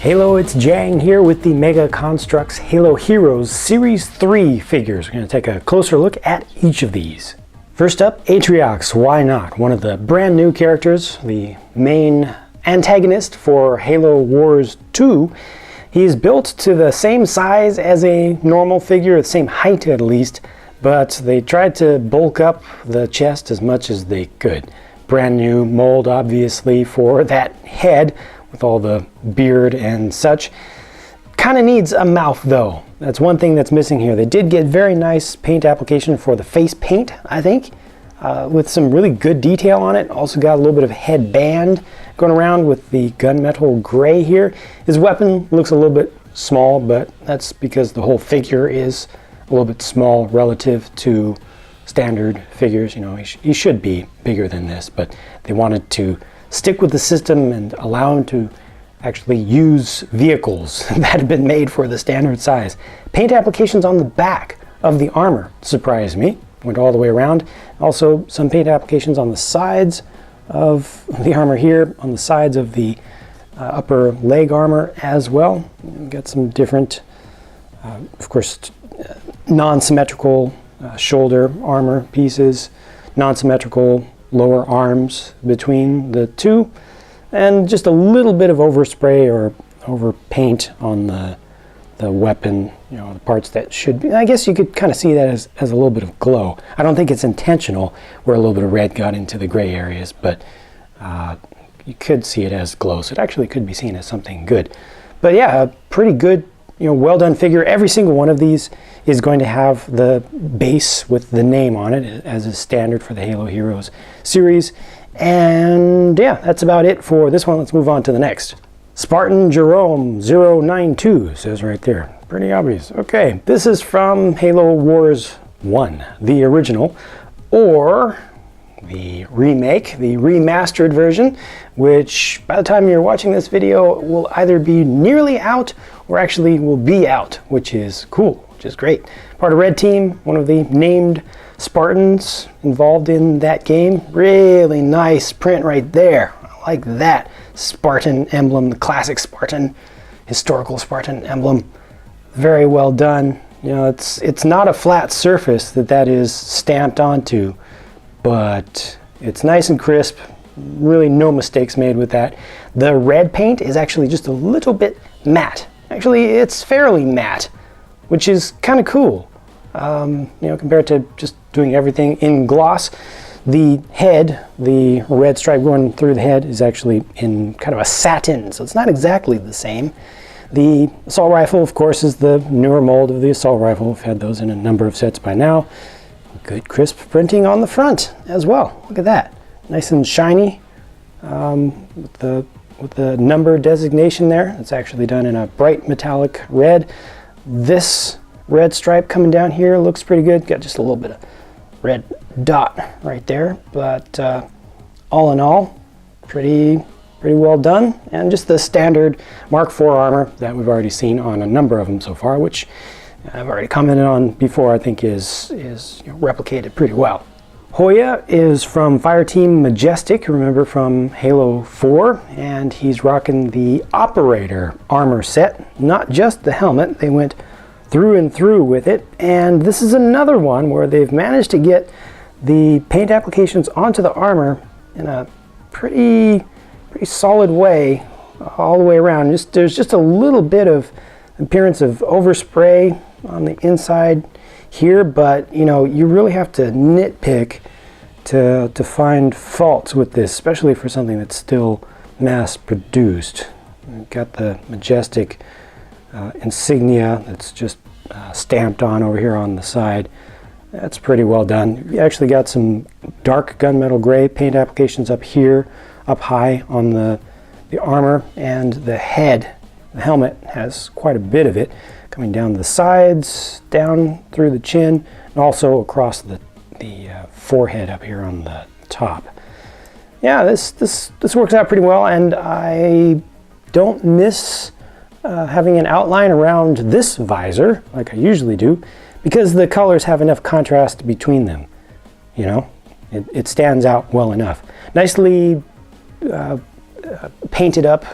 Hello, it's Jang here with the Mega Construx Halo Heroes Series 3 figures. We're going to take a closer look at each of these. First up, Atriox, why not? One of the brand new characters, the main antagonist for Halo Wars 2. He's built to the same size as a normal figure, the same height at least, but they tried to bulk up the chest as much as they could. Brand new mold, obviously, for that head with all the beard and such. Kind of needs a mouth though. That's one thing that's missing here. They did get very nice paint application for the face paint, I think, with some really good detail on it. Also got a little bit of headband going around with the gunmetal gray here. His weapon looks a little bit small, but that's because the whole figure is a little bit small relative to standard figures. You know, he should be bigger than this, but they wanted to stick with the system and allow him to actually use vehicles that had been made for the standard size. Paint applications on the back of the armor surprised me. Went all the way around. Also some paint applications on the sides of the armor here, on the sides of the upper leg armor as well. We've got some different, of course, non-symmetrical shoulder armor pieces, non-symmetrical lower arms between the two, and just a little bit of overspray or over paint on the weapon, you know, the parts that should be. I guess you could kind of see that as a little bit of glow. I don't think it's intentional where a little bit of red got into the gray areas, but you could see it as glow, so it actually could be seen as something good. But yeah, a pretty good, you know, well done figure. Every single one of these is going to have the base with the name on it, as is standard for the Halo Heroes series. And yeah, that's about it for this one. Let's move on to the next. Spartan Jerome 092 says right there. Pretty obvious. Okay, this is from Halo Wars 1, the original, or the remake, the remastered version, which by the time you're watching this video will either be nearly out or actually will be out, which is cool, which is great. Part of Red Team, one of the named Spartans involved in that game. Really nice print right there. I like that Spartan emblem, the classic Spartan, historical Spartan emblem. Very well done. You know, it's not a flat surface that is stamped onto, but it's nice and crisp. Really no mistakes made with that. The red paint is actually just a little bit matte. Actually, it's fairly matte, which is kind of cool. You know, compared to just doing everything in gloss. The head, the red stripe going through the head, is actually in kind of a satin, so it's not exactly the same. The assault rifle, of course, is the newer mold of the assault rifle. We've had those in a number of sets by now. Good crisp printing on the front as well. Look at that. Nice and shiny with the number designation there. It's actually done in a bright metallic red. This red stripe coming down here looks pretty good. Got just a little bit of red dot right there, but all in all, pretty well done. And just the standard Mark IV armor that we've already seen on a number of them so far, which I've already commented on before. I think is you know, replicated pretty well. Hoya is from Fireteam Majestic, remember from Halo 4, and he's rocking the Operator armor set, not just the helmet. They went through and through with it, and this is another one where they've managed to get the paint applications onto the armor in a pretty solid way all the way around. There's just a little bit of appearance of overspray on the inside here, but you know, you really have to nitpick to find faults with this, especially for something that's still mass produced. We've got the Majestic insignia that's just stamped on over here on the side. That's pretty well done. You actually got some dark gunmetal gray paint applications up here, up high on the armor, and the head, the helmet, has quite a bit of it coming down the sides, down through the chin, and also across the forehead up here on the top. Yeah, this works out pretty well, and I don't miss having an outline around this visor like I usually do, because the colors have enough contrast between them. You know, it stands out well enough. Nicely painted up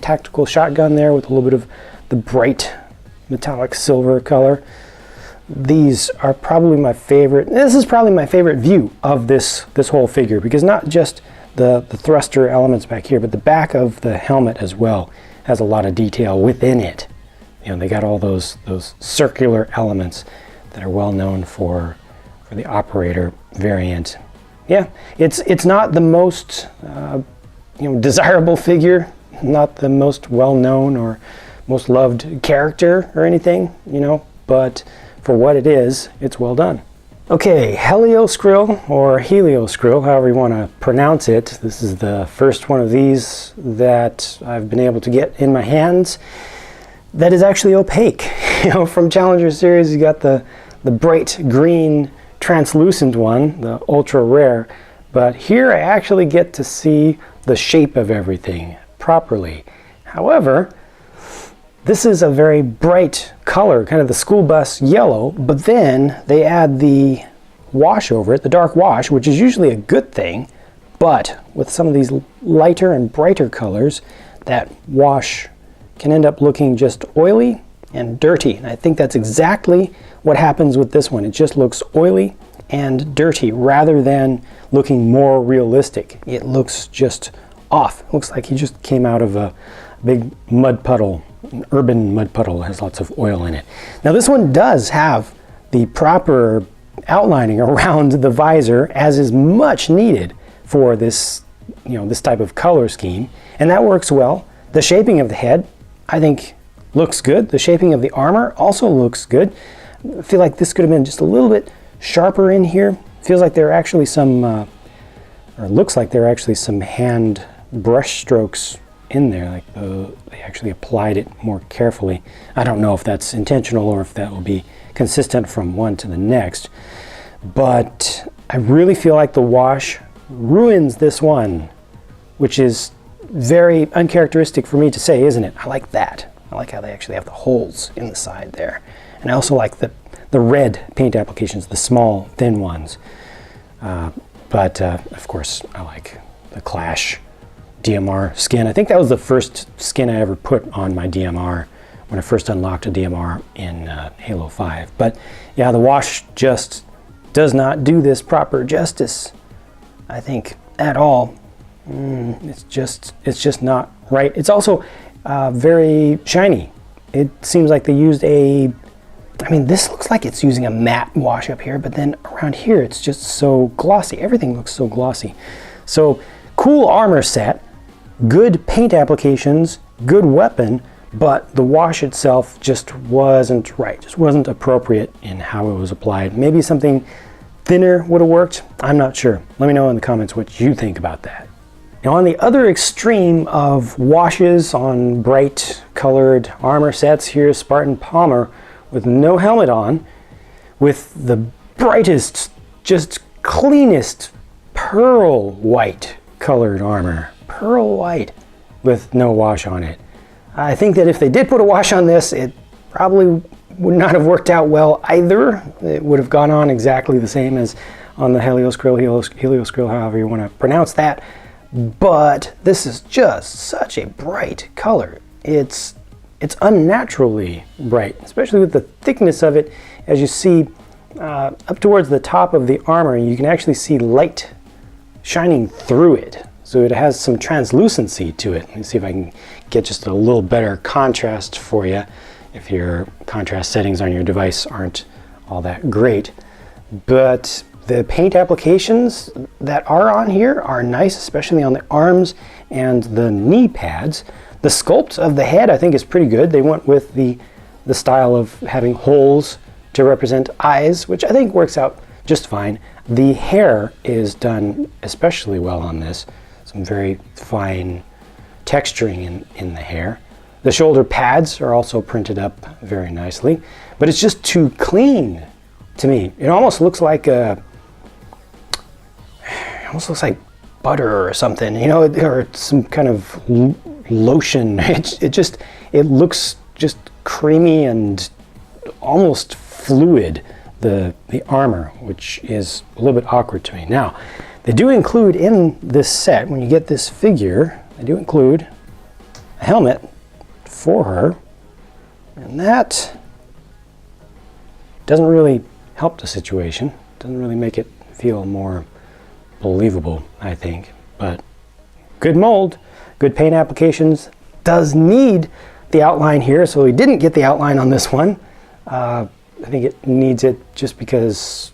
tactical shotgun there with a little bit of the bright metallic silver color. These are probably my favorite. This is probably my favorite view of this whole figure, because not just the thruster elements back here, but the back of the helmet as well has a lot of detail within it. You know, they got all those circular elements that are well known for the operator variant. Yeah, it's not the most desirable figure, not the most well known or most loved character or anything, but for what it is, it's well done. Okay, Helioscrill or Helioscrill, however you want to pronounce it. This is the first one of these that I've been able to get in my hands that is actually opaque. From Challenger series, you got the bright green translucent one, the ultra rare, but here I actually get to see the shape of everything properly. However, this is a very bright color, kind of the school bus yellow, but then they add the wash over it, the dark wash, which is usually a good thing, but with some of these lighter and brighter colors, that wash can end up looking just oily and dirty. And I think that's exactly what happens with this one. It just looks oily and dirty rather than looking more realistic. It looks just off. It looks like he just came out of a big mud puddle, an urban mud puddle that has lots of oil in it. Now this one does have the proper outlining around the visor, as is much needed for this, this type of color scheme, and that works well. The shaping of the head, I think, looks good. The shaping of the armor also looks good. I feel like this could have been just a little bit sharper in here. Feels like there are actually some, or looks like there are actually some hand brush strokes in there, like they actually applied it more carefully. I don't know if that's intentional or if that will be consistent from one to the next, but I really feel like the wash ruins this one, which is very uncharacteristic for me to say, isn't it? I like that. I like how they actually have the holes in the side there. And I also like the red paint applications, the small, thin ones. But of course, I like the Clash DMR skin. I think that was the first skin I ever put on my DMR when I first unlocked a DMR in Halo 5. But yeah, the wash just does not do this proper justice, I think, at all. It's just not right. It's also very shiny. It seems like they used this looks like it's using a matte wash up here, but then around here it's just so glossy. Everything looks so glossy. So cool armor set, good paint applications, good weapon, but the wash itself just wasn't right. Just wasn't appropriate in how it was applied. Maybe something thinner would have worked. I'm not sure. Let me know in the comments what you think about that. Now on the other extreme of washes on bright colored armor sets, here's Spartan Palmer with no helmet on, with the brightest, just cleanest pearl white colored armor. Pearl white with no wash on it. I think that if they did put a wash on this, it probably would not have worked out well either. It would have gone on exactly the same as on the Helioscrill, however you want to pronounce that. But this is just such a bright color. It's unnaturally bright, especially with the thickness of it. As you see up towards the top of the armor, you can actually see light shining through it. So it has some translucency to it. Let me see if I can get just a little better contrast for you if your contrast settings on your device aren't all that great. But the paint applications that are on here are nice, especially on the arms and the knee pads. The sculpt of the head I think is pretty good. They went with the style of having holes to represent eyes, which I think works out just fine. The hair is done especially well on this. Some very fine texturing in the hair. The shoulder pads are also printed up very nicely, but it's just too clean to me. It almost looks like butter or something, or some kind of lotion. It looks just creamy and almost fluid, the armor, which is a little bit awkward to me. Now, they do include in this set, when you get this figure, they do include helmet for her, and that doesn't really help the situation. Doesn't really make it feel more believable, I think. But good mold, good paint applications. Does need the outline here, so we didn't get the outline on this one. I think it needs it just because,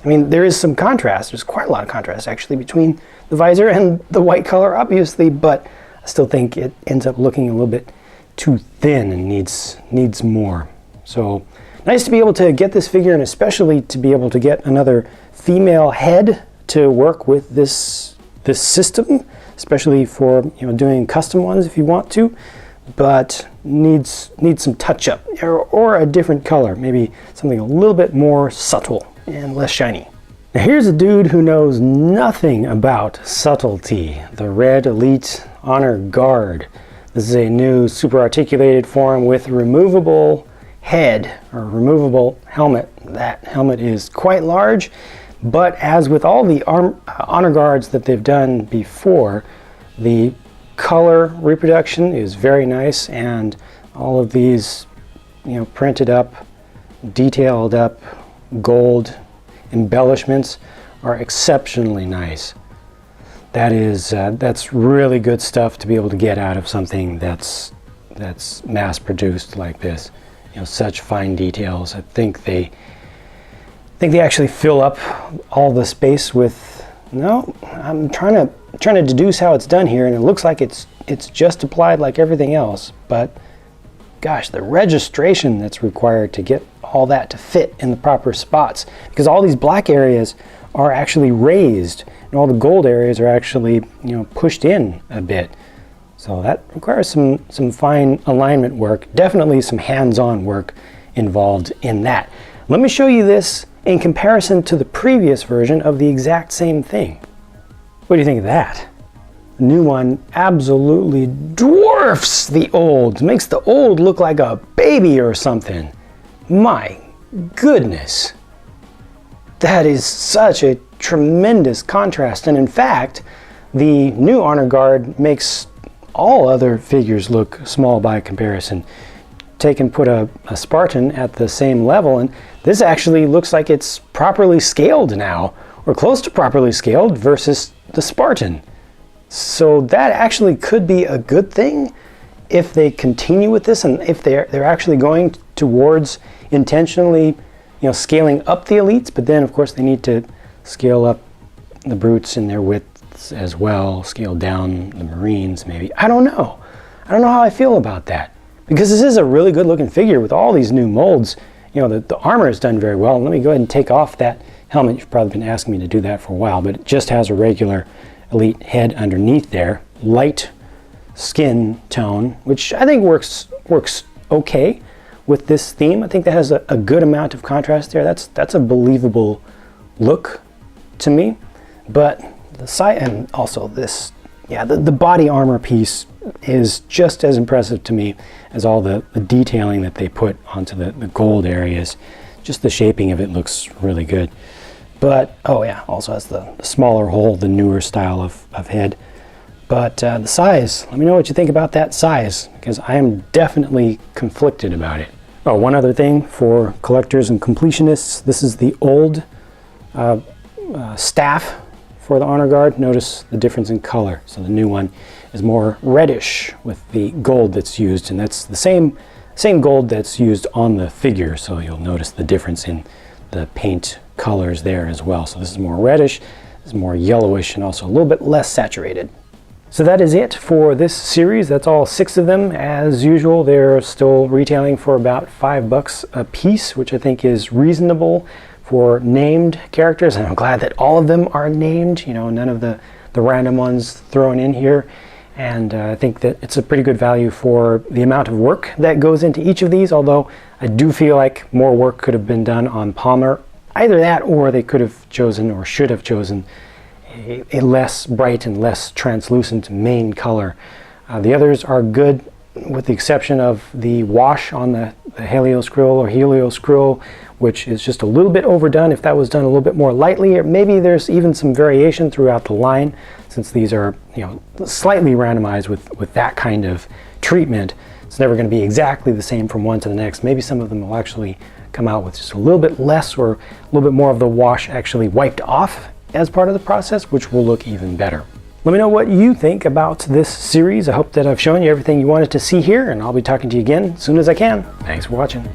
I mean, there is some contrast. There's quite a lot of contrast actually between the visor and the white color, obviously, but I still think it ends up looking a little bit too thin and needs more. So nice to be able to get this figure, and especially to be able to get another female head to work with this system, especially for, you know, doing custom ones if you want to, but needs some touch up or a different color, maybe something a little bit more subtle and less shiny. Now here's a dude who knows nothing about subtlety, the Red Elite Honor Guard. This is a new super articulated form with removable head or removable helmet. That helmet is quite large, but as with all the Honor Guards that they've done before, the color reproduction is very nice, and all of these, you know, printed up, detailed up gold embellishments are exceptionally nice. That's really good stuff to be able to get out of something that's mass produced like this. You know, such fine details. I think they actually fill up all the space with. No, I'm trying to deduce how it's done here, and it looks like it's just applied like everything else. But gosh, the registration that's required to get all that to fit in the proper spots, because all these black areas are actually raised and all the gold areas are actually, you know, pushed in a bit. So that requires some fine alignment work, definitely some hands-on work involved in that. Let me show you this in comparison to the previous version of the exact same thing. What do you think of that? The new one absolutely dwarfs the old, makes the old look like a baby or something. My goodness. That is such a tremendous contrast, and in fact, the new Honor Guard makes all other figures look small by comparison. Take and put a Spartan at the same level, and this actually looks like it's properly scaled now, or close to properly scaled versus the Spartan. So that actually could be a good thing if they continue with this, and if they're actually going towards intentionally, you know, scaling up the elites, but then of course they need to scale up the brutes in their widths as well, scale down the Marines maybe. I don't know how I feel about that, because this is a really good looking figure with all these new molds. You know, the armor is done very well. Let me go ahead and take off that helmet. You've probably been asking me to do that for a while, but it just has a regular elite head underneath there, light skin tone, which I think works okay with this theme. I think that has a good amount of contrast there. That's a believable look to me. But the side, and also this, yeah, the body armor piece is just as impressive to me as all the detailing that they put onto the gold areas. Just the shaping of it looks really good. But, oh yeah, also has the smaller hole, the newer style of head. But the size, let me know what you think about that size, because I am definitely conflicted about it. Oh, one other thing for collectors and completionists, this is the old staff for the Honor Guard. Notice the difference in color. So the new one is more reddish with the gold that's used, and that's the same gold that's used on the figure. So you'll notice the difference in the paint colors there as well. So this is more reddish, this is more yellowish, and also a little bit less saturated. So that is it for this series. That's all 6 of them. As usual, they're still retailing for about $5 a piece, which I think is reasonable for named characters. And I'm glad that all of them are named, you know, none of the random ones thrown in here. And I think that it's a pretty good value for the amount of work that goes into each of these, although I do feel like more work could have been done on Palmer. Either that, or they could have chosen, or should have chosen, a less bright and less translucent main color. The others are good, with the exception of the wash on the Helioscroll or Helioscroll, which is just a little bit overdone. If that was done a little bit more lightly, or maybe there's even some variation throughout the line, since these are, you know, slightly randomized with that kind of treatment. It's never going to be exactly the same from one to the next. Maybe some of them will actually come out with just a little bit less or a little bit more of the wash actually wiped off as part of the process, which will look even better. Let me know what you think about this series. I hope that I've shown you everything you wanted to see here, and I'll be talking to you again as soon as I can. Thanks for watching.